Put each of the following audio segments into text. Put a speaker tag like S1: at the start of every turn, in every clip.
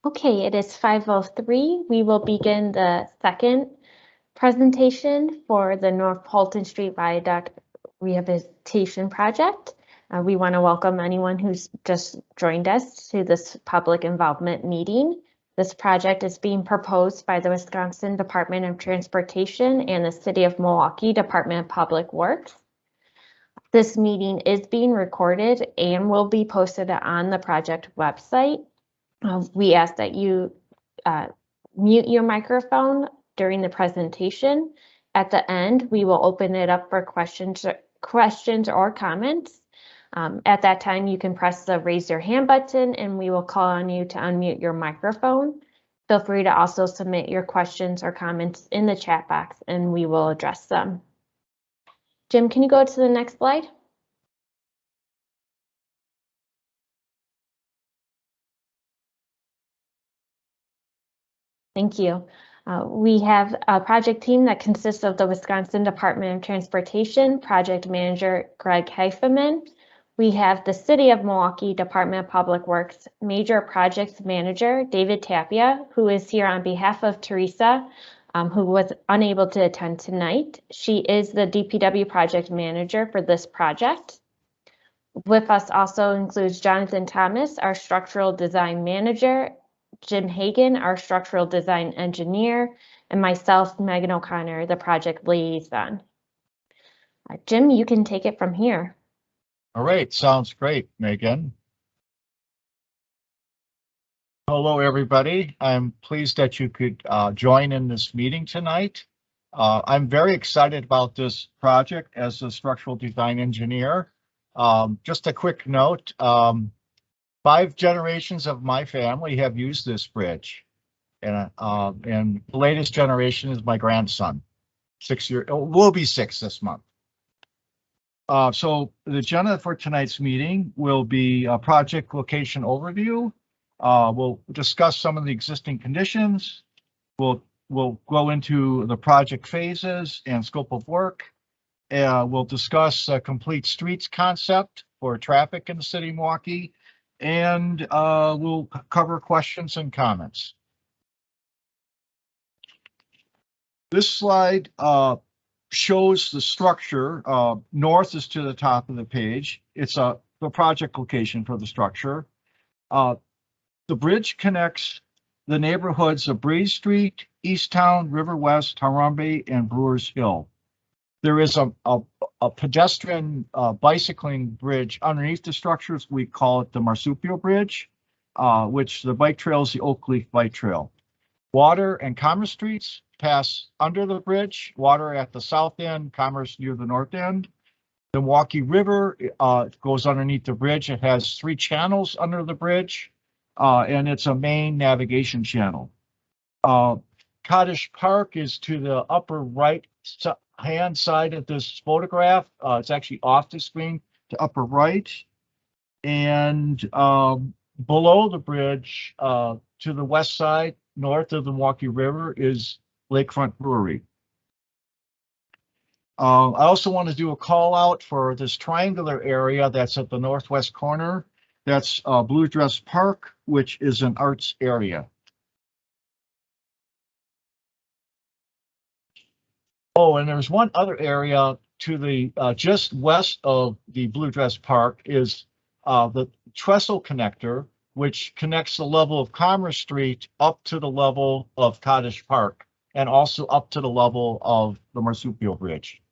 S1: Okay, it is 5:03. We will begin the second presentation for the North Holton Street Viaduct Rehabilitation Project. We want to welcome anyone who's just joined us to this public involvement meeting. This project is being proposed by the Wisconsin Department of Transportation and the City of Milwaukee Department of Public Works. This meeting is being recorded and will be posted on the project website. We ask that you mute your microphone during the presentation. At the end, we will open it up for questions or comments. At that time, you can press the raise your hand button and we will call on you to unmute your microphone. Feel free to also submit your questions or comments in the chat box and we will address them. Jim, can you go to the next slide? Thank you. We have a project team that consists of the Wisconsin Department of Transportation, Project Manager Greg Heifeman. We have the City of Milwaukee Department of Public Works Major Projects Manager David Tapia, who is here on behalf of Teresa, who was unable to attend tonight. She is the DPW Project Manager for this project. With us also includes Jonathan Thomas, our Structural Design Manager, Jim Hagan, our Structural Design Engineer, and myself, Megan O'Connor, the Project Liaison. Jim, you can take it from here.
S2: All right, sounds great, Megan. Hello, everybody. I'm pleased that you could join in this meeting tonight. I'm very excited about this project as a structural design engineer. Just a quick note, 5 generations of my family have used this bridge. And the latest generation is my grandson, 6 years, will be 6 this month. So the agenda for tonight's meeting will be a project location overview. We'll discuss some of the existing conditions. We'll go into the project phases and scope of work. We'll discuss a complete streets concept for traffic in the city of Milwaukee, and we'll cover questions and comments. This slide shows the structure. North is to the top of the page. It's the project location for the structure. The bridge connects the neighborhoods of Breeze Street, Easttown, River West, Harambee, and Brewers Hill. There is a pedestrian bicycling bridge underneath the structures. We call it the Marsupial Bridge, which the bike trail is the Oak Leaf Bike Trail. Water and Commerce Streets pass under the bridge, water at the south end, Commerce near the north end. The Milwaukee River goes underneath the bridge. It has 3 channels under the bridge, and it's a main navigation channel. Cottage Park is to the upper right hand side of this photograph. It's actually off the screen to upper right. And below the bridge, to the west side, north of the Milwaukee River, is Lakefront Brewery. I also want to do a call out for this triangular area that's at the northwest corner. That's Blue Dress Park, which is an arts area. Oh, and there's one other area to the just west of the Blue Dress Park is the Trestle Connector, which connects the level of Commerce Street up to the level of Cottage Park and also up to the level of the Marsupial Bridge.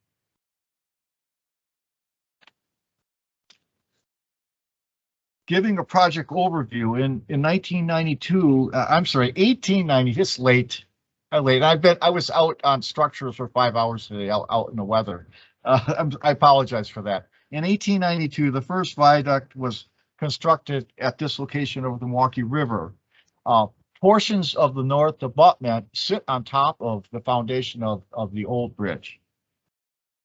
S2: Giving a project overview in 1992, I'm sorry, 1890, it's late. I was out on structures for 5 hours today, out in the weather. I apologize for that. In 1892, the first viaduct was constructed at this location over the Milwaukee River. Portions of the north abutment sit on top of the foundation of the old bridge.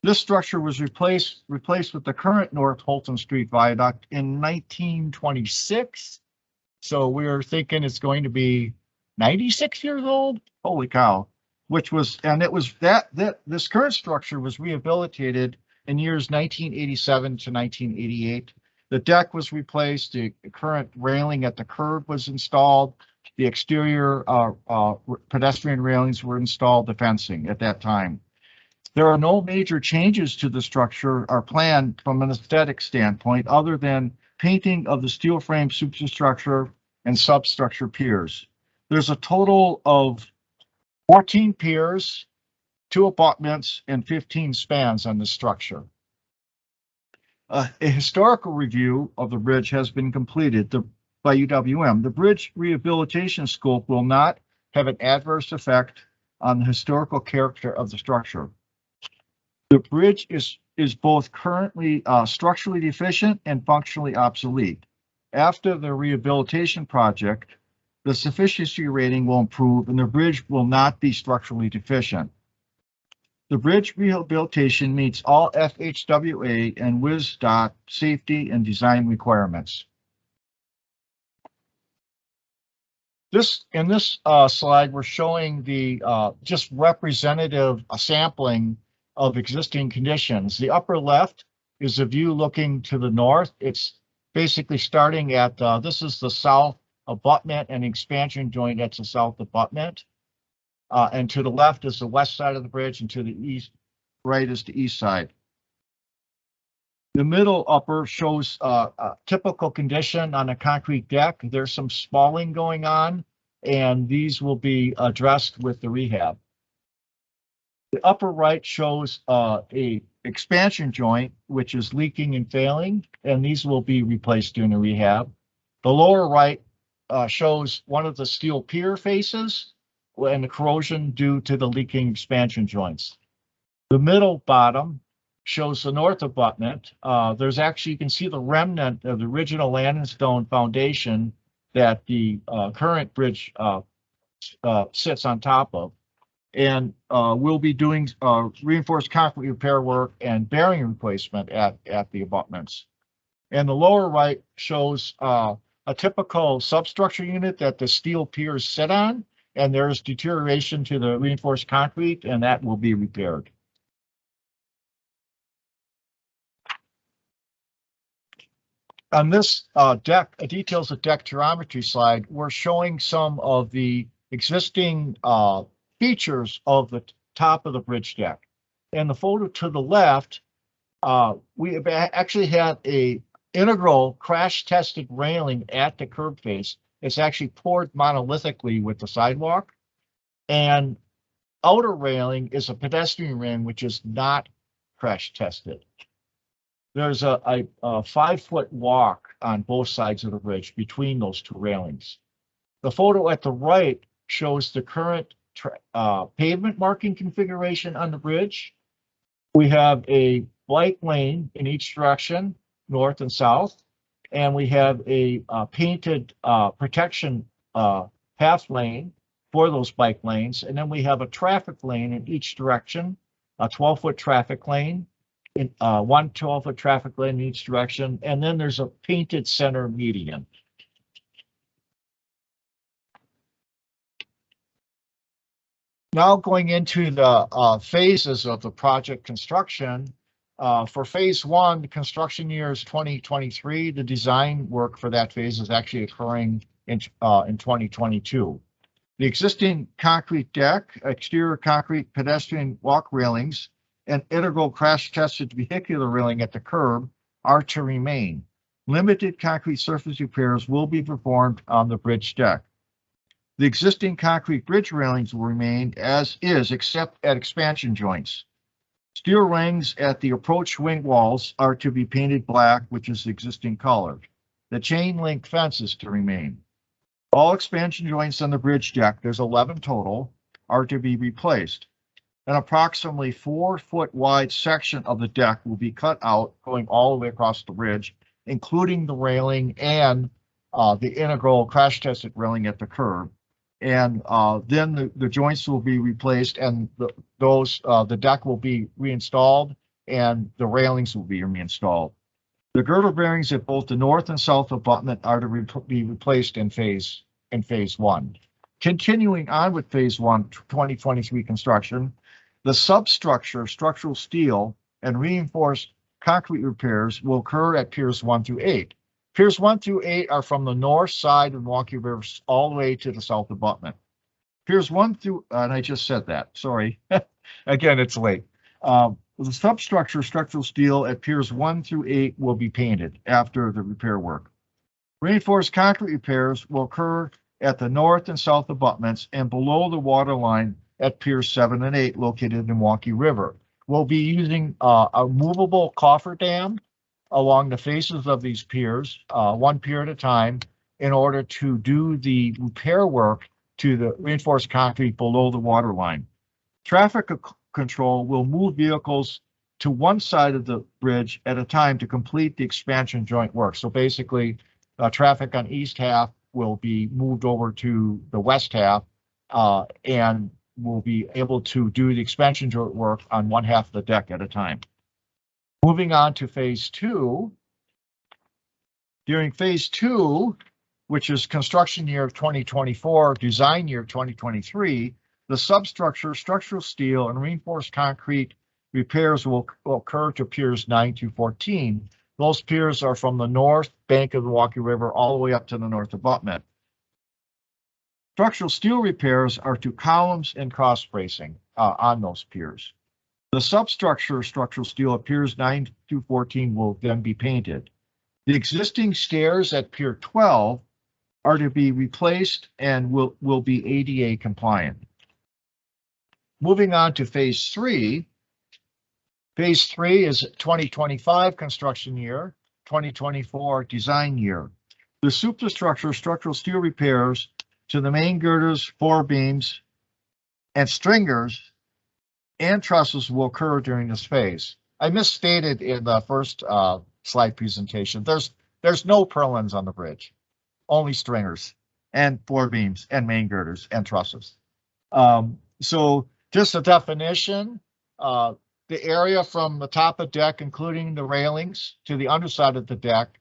S2: This structure was replaced with the current North Holton Street Viaduct in 1926. So we're thinking it's going to be 96 years old. Holy cow! This current structure was rehabilitated in years 1987 to 1988. The deck was replaced. The current railing at the curb was installed. The exterior pedestrian railings were installed, the fencing at that time. There are no major changes to the structure or planned from an aesthetic standpoint other than painting of the steel frame superstructure and substructure piers. There's a total of 14 piers, 2 abutments, and 15 spans on the structure. A historical review of the bridge has been completed by UWM. The bridge rehabilitation scope will not have an adverse effect on the historical character of the structure. The bridge is both currently structurally deficient and functionally obsolete. After the rehabilitation project, the sufficiency rating will improve and the bridge will not be structurally deficient. The bridge rehabilitation meets all FHWA and WSDOT safety and design requirements. In this slide, we're showing the just representative sampling of existing conditions. The upper left is a view looking to the north. It's basically starting at, this is the south abutment and expansion joint. That's the south abutment. And to the left is the west side of the bridge, and to the east, right is the east side. The middle upper shows a typical condition on a concrete deck. There's some spalling going on, and these will be addressed with the rehab. The upper right shows a expansion joint, which is leaking and failing, and these will be replaced during the rehab. The lower right shows one of the steel pier faces and the corrosion due to the leaking expansion joints. The middle bottom shows the north abutment. There's actually, you can see the remnant of the original land and stone foundation that the current bridge sits on top of. And we'll be doing reinforced concrete repair work and bearing replacement at the abutments. And the lower right shows a typical substructure unit that the steel piers sit on, and there's deterioration to the reinforced concrete, and that will be repaired. On this details of deck geometry slide, we're showing some of the existing features of the top of the bridge deck. And the photo to the left, we have actually had a integral crash-tested railing at the curb face. It's actually poured monolithically with the sidewalk. And outer railing is a pedestrian railing, which is not crash-tested. There's a 5-foot walk on both sides of the bridge between those two railings. The photo at the right shows the current pavement marking configuration on the bridge. We have a bike lane in each direction, north and south, and we have a painted protection path lane for those bike lanes, and then we have a traffic lane in each direction, a 12-foot traffic lane, one 12-foot traffic lane in each direction, and then there's a painted center median. Now going into the phases of the project construction. For phase 1, the construction year is 2023. The design work for that phase is actually occurring in 2022. The existing concrete deck, exterior concrete pedestrian walk railings, and integral crash-tested vehicular railing at the curb are to remain. Limited concrete surface repairs will be performed on the bridge deck. The existing concrete bridge railings will remain as is, except at expansion joints. Steel rings at the approach wing walls are to be painted black, which is the existing color. The chain link fence is to remain. All expansion joints on the bridge deck, there's 11 total, are to be replaced. An approximately 4-foot wide section of the deck will be cut out going all the way across the bridge, including the railing and the integral crash-tested railing at the curb. And then the joints will be replaced, and the deck will be reinstalled, and the railings will be reinstalled. The girder bearings at both the north and south abutment are to be replaced in phase 1. Continuing on with phase 1, 2023 construction, the substructure, structural steel, and reinforced concrete repairs will occur at piers 1 through 8. Piers 1 through 8 are from the north side of the Milwaukee River all the way to the south abutment. Piers 1 through, and I just said that, sorry. Again, it's late. The substructure structural steel at piers 1 through 8 will be painted after the repair work. Reinforced concrete repairs will occur at the north and south abutments and below the water line at piers 7 and 8 located in the Milwaukee River. We'll be using a movable cofferdam along the faces of these piers, one pier at a time, in order to do the repair work to the reinforced concrete below the water line. Traffic control will move vehicles to one side of the bridge at a time to complete the expansion joint work. So basically, traffic on east half will be moved over to the west half, and will be able to do the expansion joint work on one half of the deck at a time. Moving on to phase 2. During phase 2, which is construction year 2024, design year 2023, the substructure, structural steel, and reinforced concrete repairs will occur to piers 9 through 14. Those piers are from the north bank of the Milwaukee River all the way up to the north abutment. Structural steel repairs are to columns and cross bracing on those piers. The substructure structural steel at piers 9 through 14 will then be painted. The existing stairs at pier 12 are to be replaced and will be ADA compliant. Moving on to phase 3. Phase 3 is 2025 construction year, 2024 design year. The superstructure structural steel repairs to the main girders, floor beams, and stringers and trusses will occur during this phase. I misstated in the first slide presentation. There's no purlins on the bridge, only stringers and floor beams and main girders and trusses. So just a definition, the area from the top of the deck, including the railings, to the underside of the deck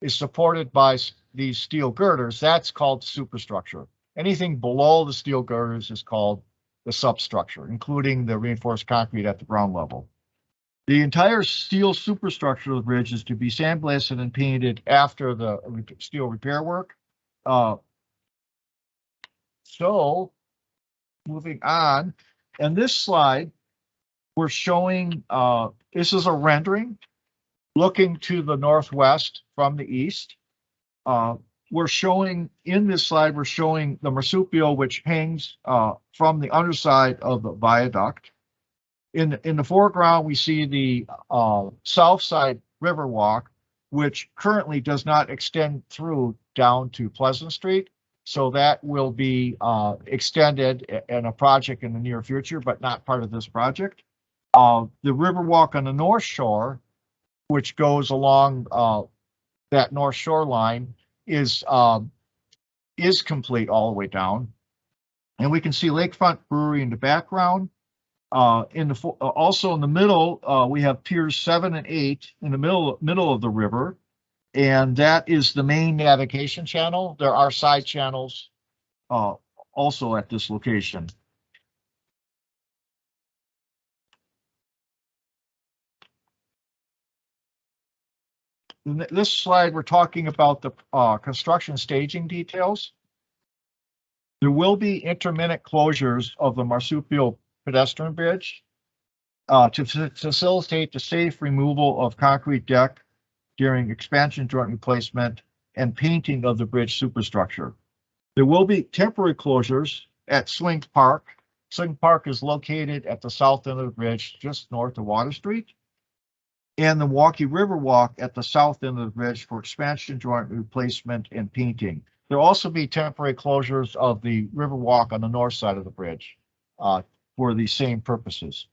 S2: is supported by these steel girders. That's called superstructure. Anything below the steel girders is called the substructure, including the reinforced concrete at the ground level. The entire steel superstructure of the bridge is to be sandblasted and painted after the steel repair work. So moving on, and this slide, we're showing, this is a rendering looking to the northwest from the east. We're showing, in this slide, we're showing the marsupial, which hangs from the underside of the viaduct. In the foreground, we see the south side Riverwalk, which currently does not extend through down to Pleasant Street. So that will be extended in a project in the near future, but not part of this project. The Riverwalk on the North Shore, which goes along that North Shore line, is complete all the way down. And we can see Lakefront Brewery in the background. Also in the middle, we have piers 7 and 8 in the middle of the river. And that is the main navigation channel. There are side channels also at this location. In this slide, we're talking about the construction staging details. There will be intermittent closures of the marsupial pedestrian bridge to facilitate the safe removal of concrete deck during expansion joint replacement and painting of the bridge superstructure. There will be temporary closures at Swing Park. Swing Park is located at the south end of the bridge, just north of Water Street, and the Milwaukee Riverwalk at the south end of the bridge for expansion joint replacement and painting. There will also be temporary closures of the Riverwalk on the north side of the bridge for the same purposes.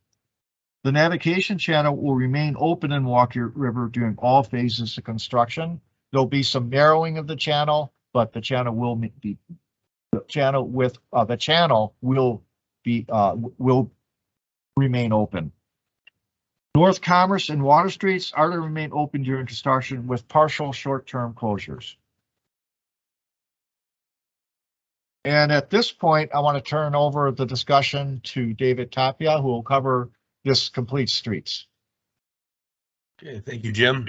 S2: The navigation channel will remain open in Milwaukee River during all phases of construction. There'll be some narrowing of the channel, but the channel will remain open. North Commerce and Water Streets are to remain open during construction with partial short-term closures. And at this point, I want to turn over the discussion to David Tapia, who will cover this complete streets.
S3: Okay, thank you, Jim.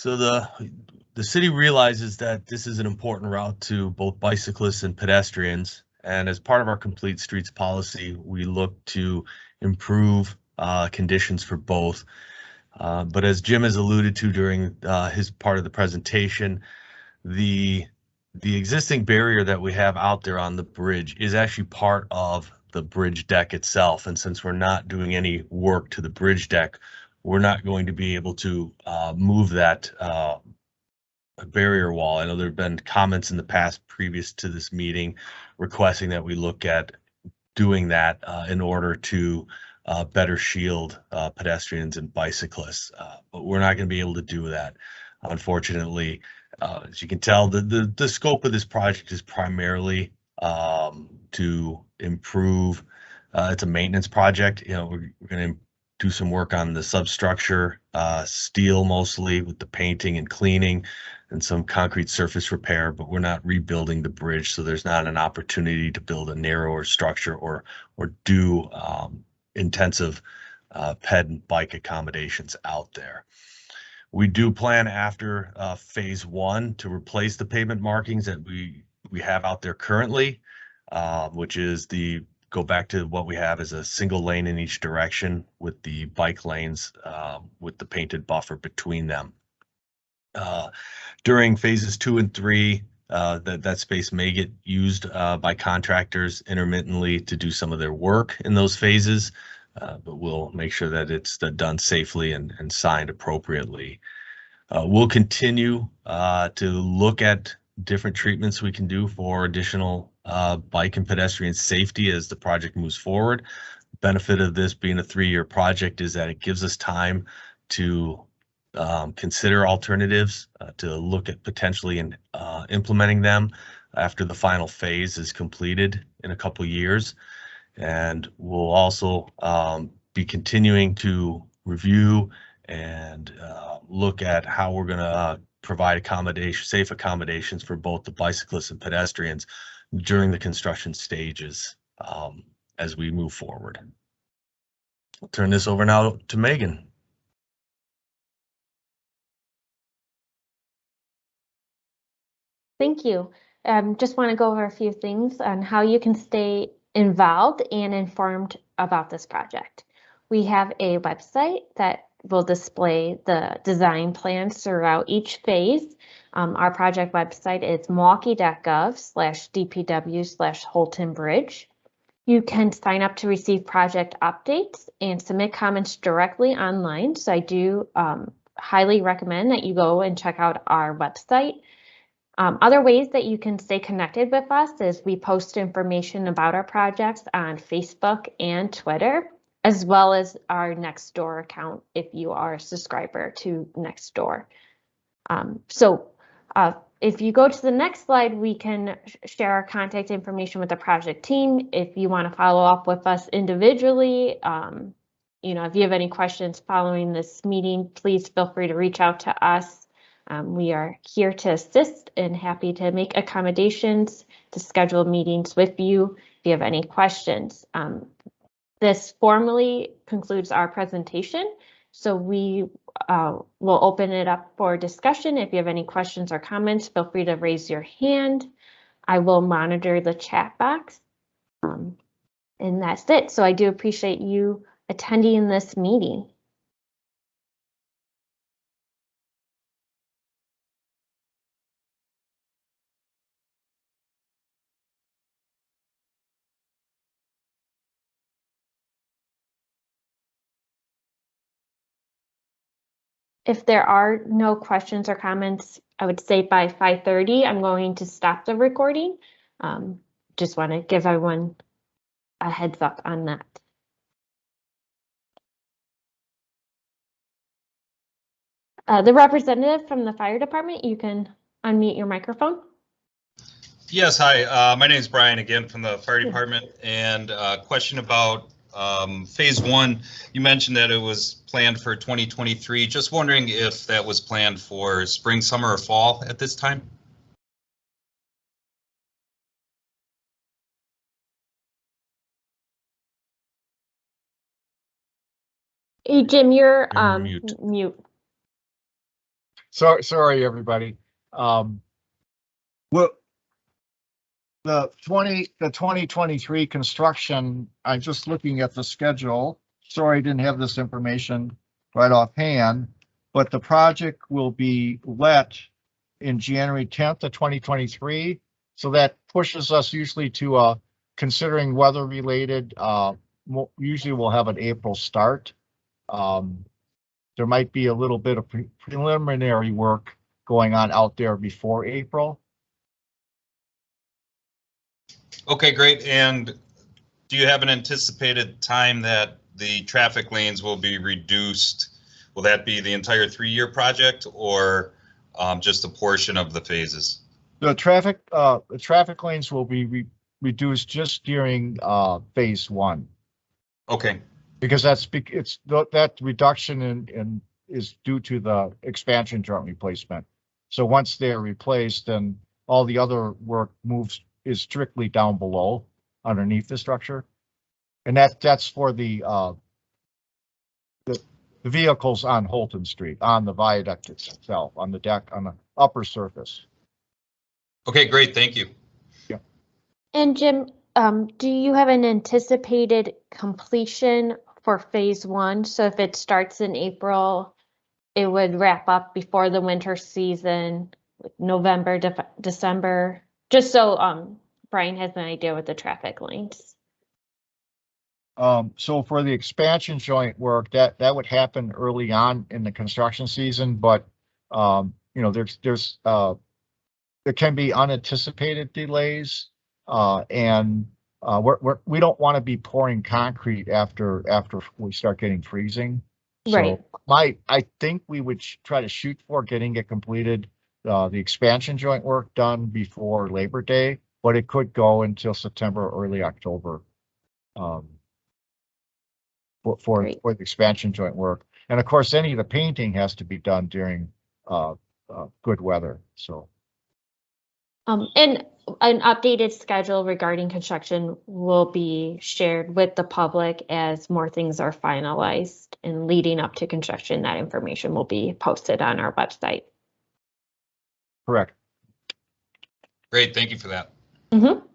S3: So the city realizes that this is an important route to both bicyclists and pedestrians. And as part of our complete streets policy, we look to improve conditions for both. But as Jim has alluded to during his part of the presentation, the existing barrier that we have out there on the bridge is actually part of the bridge deck itself. And since we're not doing any work to the bridge deck, we're not going to be able to move that barrier wall. I know there have been comments in the past previous to this meeting requesting that we look at doing that in order to better shield pedestrians and bicyclists, but we're not going to be able to do that, unfortunately. As you can tell, the scope of this project is primarily to improve. It's a maintenance project. You know, we're going to do some work on the substructure, steel mostly, with the painting and cleaning, and some concrete surface repair, but we're not rebuilding the bridge, so there's not an opportunity to build a narrower structure or do intensive ped and bike accommodations out there. We do plan after phase 1 to replace the pavement markings that we have out there currently, which is go back to what we have as a single lane in each direction with the bike lanes with the painted buffer between them. During phases 2 and 3, that space may get used by contractors intermittently to do some of their work in those phases, but we'll make sure that it's done safely and signed appropriately. We'll continue to look at different treatments we can do for additional bike and pedestrian safety as the project moves forward. The benefit of this being a 3-year project is that it gives us time to consider alternatives, to look at potentially implementing them after the final phase is completed in a couple years. And we'll also be continuing to review and look at how we're going to provide safe accommodations for both the bicyclists and pedestrians during the construction stages as we move forward. I'll turn this over now to Megan.
S1: Thank you. Just want to go over a few things on how you can stay involved and informed about this project. We have a website that will display the design plans throughout each phase. Our project website is milwaukee.gov/DPW/Holton Bridge. You can sign up to receive project updates and submit comments directly online. So I do highly recommend that you go and check out our website. Other ways that you can stay connected with us is we post information about our projects on Facebook and Twitter, as well as our Nextdoor account if you are a subscriber to Nextdoor. If you go to the next slide, we can share our contact information with the project team. If you want to follow up with us individually, if you have any questions following this meeting, please feel free to reach out to us. We are here to assist and happy to make accommodations to schedule meetings with you if you have any questions. This formally concludes our presentation, so we will open it up for discussion. If you have any questions or comments, feel free to raise your hand. I will monitor the chat box, and that's it. So I do appreciate you attending this meeting. If there are no questions or comments, I would say by 5:30, I'm going to stop the recording. Just want to give everyone a heads up on that. The representative from the fire department, you can unmute your microphone.
S4: Yes, hi, my name is Brian again from the fire department, and a question about phase 1. You mentioned that it was planned for 2023. Just wondering if that was planned for spring, summer, or fall at this time?
S1: Hey, Jim, you're
S3: mute.
S1: mute.
S2: Sorry, everybody. Well, the 2023 construction, I'm just looking at the schedule. Sorry, I didn't have this information right offhand, but the project will be let in January 10th of 2023. So that pushes us usually to, considering weather related, usually we'll have an April start. There might be a little bit of preliminary work going on out there before April.
S4: Okay, great. And do you have an anticipated time that the traffic lanes will be reduced? Will that be the entire 3-year project or just a portion of the phases?
S2: The traffic lanes will be reduced just during phase 1.
S4: Okay.
S2: Because that reduction is due to the expansion joint replacement. So once they're replaced, then all the other work is strictly down below, underneath the structure, and that's for the vehicles on Holton Street, on the viaduct itself, on the deck, on the upper surface.
S4: Okay, great. Thank you.
S2: Yeah.
S1: And Jim, do you have an anticipated completion for phase 1? So if it starts in April, it would wrap up before the winter season, like November, December, just so Brian has an idea with the traffic lanes.
S2: So for the expansion joint work, that would happen early on in the construction season, but there can be unanticipated delays, and we don't want to be pouring concrete after we start getting freezing.
S1: Right.
S2: So I think we would try to shoot for getting it completed, the expansion joint work done before Labor Day, but it could go until September, early October. For the expansion joint work, and of course, any of the painting has to be done during good weather. So,
S1: And an updated schedule regarding construction will be shared with the public as more things are finalized, and leading up to construction, that information will be posted on our website.
S2: correct.
S4: Great. Thank you for that.
S1: Mm-hmm.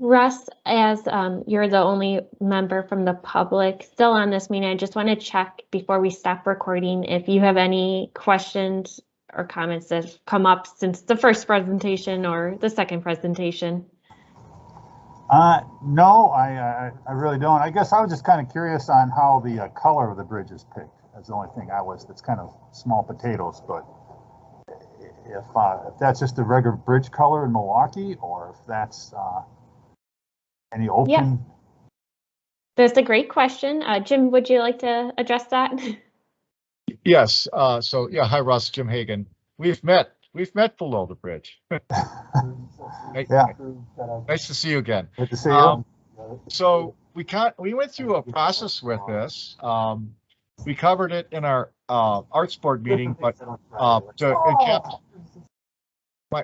S1: Russ, as you're the only member from the public still on this meeting, I just want to check before we stop recording if you have any questions or comments that have come up since the first presentation or the second presentation.
S5: No, I really don't. I guess I was just kind of curious on how the color of the bridge is picked. That's the only thing that's kind of small potatoes, but if that's just the regular bridge color in Milwaukee, or if that's any open.
S1: Yeah. That's a great question. Jim, would you like to address that?
S2: Yes. So yeah, hi Russ, Jim Hagan. We've met below the bridge.
S5: Yeah.
S2: Nice to see you again.
S5: Good to see you.
S2: So we went through a process with this. We covered it in our arts board meeting, but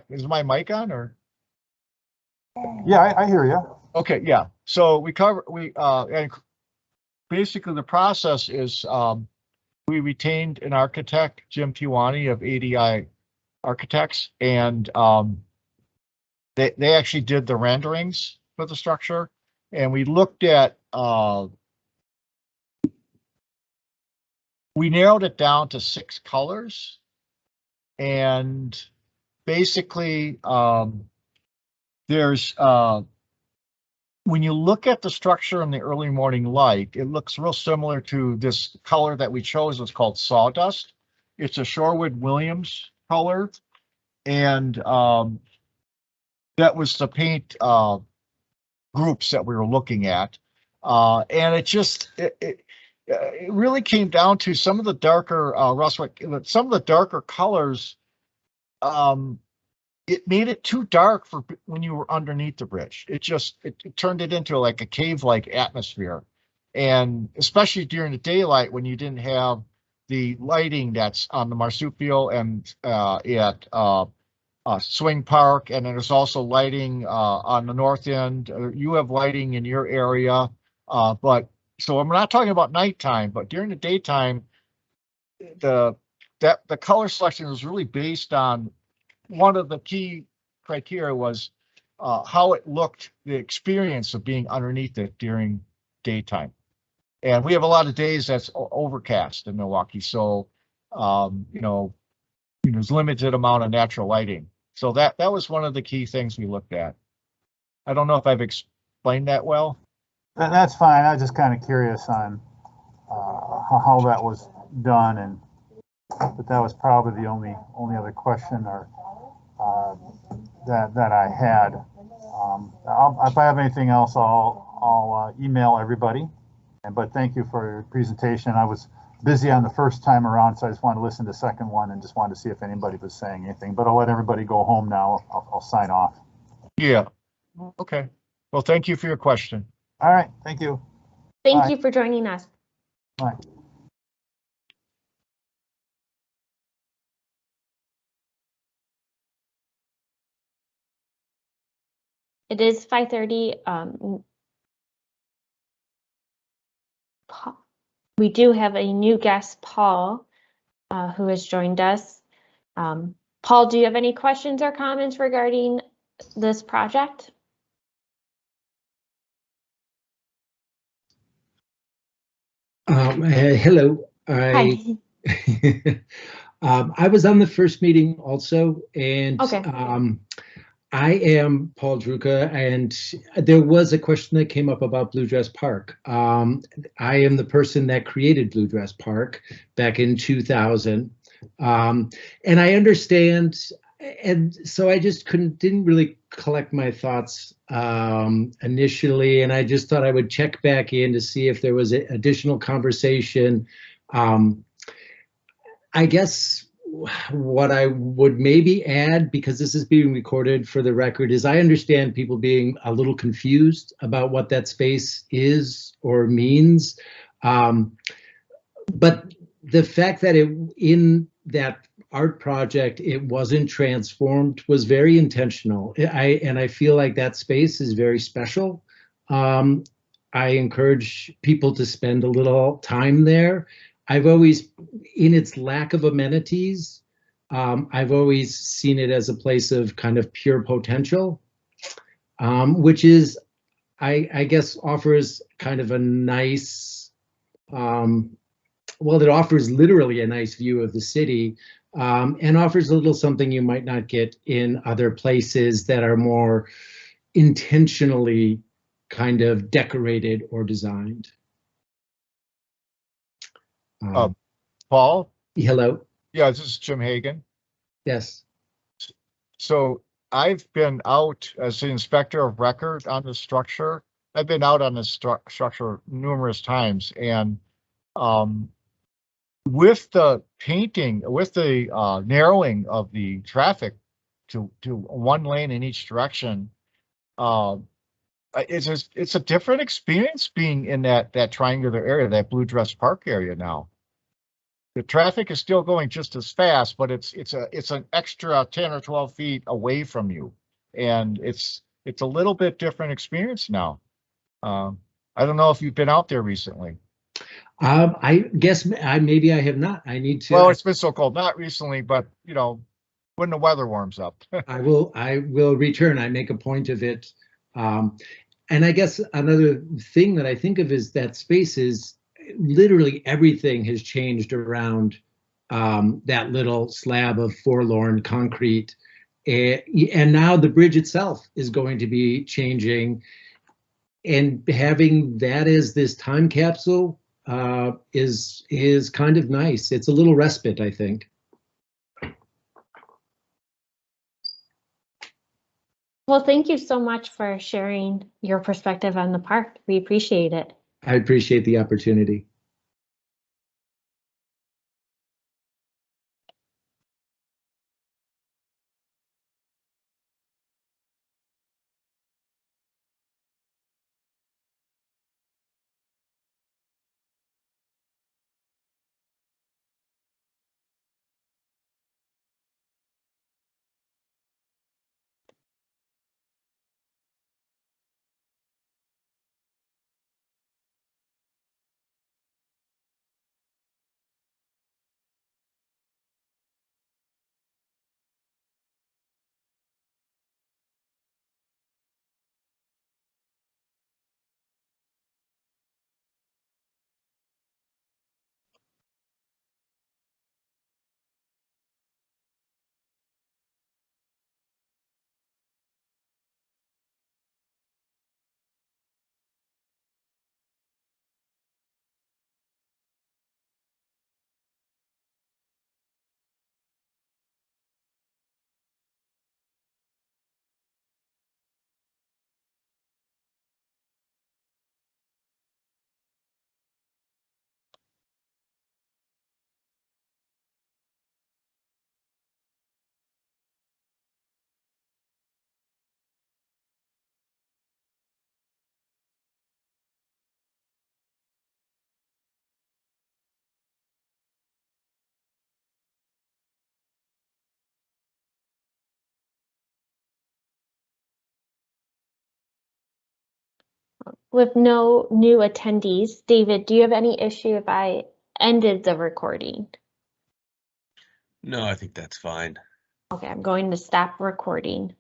S2: is my mic on or?
S5: Yeah, I hear you.
S2: Okay, yeah. So and basically the process is we retained an architect, Jim Tiwani of ADI architects, and they actually did the renderings for the structure, and we looked at we narrowed it down to 6 colors, and basically there's when you look at the structure in the early morning light, it looks real similar to this color that we chose. It's called sawdust. It's a Shorewood Williams color, and that was the paint groups that we were looking at, and it really came down to some of the darker some of the darker colors. It made it too dark for when you were underneath the bridge. It turned it into like a cave-like atmosphere, and especially during the daylight when you didn't have the lighting that's on the marsupial and at Swing Park, and then there's also lighting on the north end. You have lighting in your area, but so I'm not talking about nighttime, but during the daytime, the color selection was really based on one of the key criteria was how it looked, the experience of being underneath it during daytime. And we have a lot of days that's overcast in Milwaukee, so there's limited amount of natural lighting. So that was one of the key things we looked at. I don't know if I've explained that well.
S5: That's fine. I was just kind of curious on how that was done, but that was probably the only other question or that I had. If I have anything else, I'll email everybody. But thank you for your presentation. I was busy on the first time around, so I just wanted to listen to the second one and just wanted to see if anybody was saying anything. But I'll let everybody go home now. I'll sign off.
S2: Yeah. Okay. Well, thank you for your question.
S5: All right. Thank you.
S1: Thank you for joining us.
S5: Bye.
S1: It is 5:30. We do have a new guest, Paul, who has joined us. Paul, do you have any questions or comments regarding this project?
S6: Hello.
S1: Hi.
S6: I was on the first meeting also, and
S1: Okay.
S6: I am Paul Druka, and there was a question that came up about Blue Dress Park. I am the person that created Blue Dress Park back in 2000, and I understand, and so I just didn't really collect my thoughts initially, and I just thought I would check back in to see if there was additional conversation. I guess what I would maybe add, because this is being recorded for the record, is I understand people being a little confused about what that space is or means. But the fact that in that art project, it wasn't transformed was very intentional. And I feel like that space is very special. I encourage people to spend a little time there. I've always, in its lack of amenities, I've always seen it as a place of kind of pure potential, which is, I guess, offers kind of a nice, well, it offers literally a nice view of the city, and offers a little something you might not get in other places that are more intentionally kind of decorated or designed.
S2: Paul?
S6: Hello?
S2: Yeah, this is Jim Hagan.
S6: Yes.
S2: So I've been out as the inspector of record on the structure. I've been out on this structure numerous times, and with the painting, with the narrowing of the traffic to one lane in each direction, it's a different experience being in that triangular area, that Blue Dress Park area now. The traffic is still going just as fast, but it's an extra 10 or 12 feet away from you, and it's a little bit different experience now. I don't know if you've been out there recently.
S6: I guess maybe I have not. I need to.
S2: Well, it's been so cold, not recently, but when the weather warms up.
S6: I will return. I make a point of it. And I guess another thing that I think of is that space is literally everything has changed around that little slab of forlorn concrete. And now the bridge itself is going to be changing. And having that as this time capsule is kind of nice. It's a little respite, I think.
S1: Well, thank you so much for sharing your perspective on the park. We appreciate it.
S6: I appreciate the opportunity.
S1: With no new attendees, David, do you have any issue if I ended the recording?
S3: No, I think that's fine.
S1: Okay, I'm going to stop recording.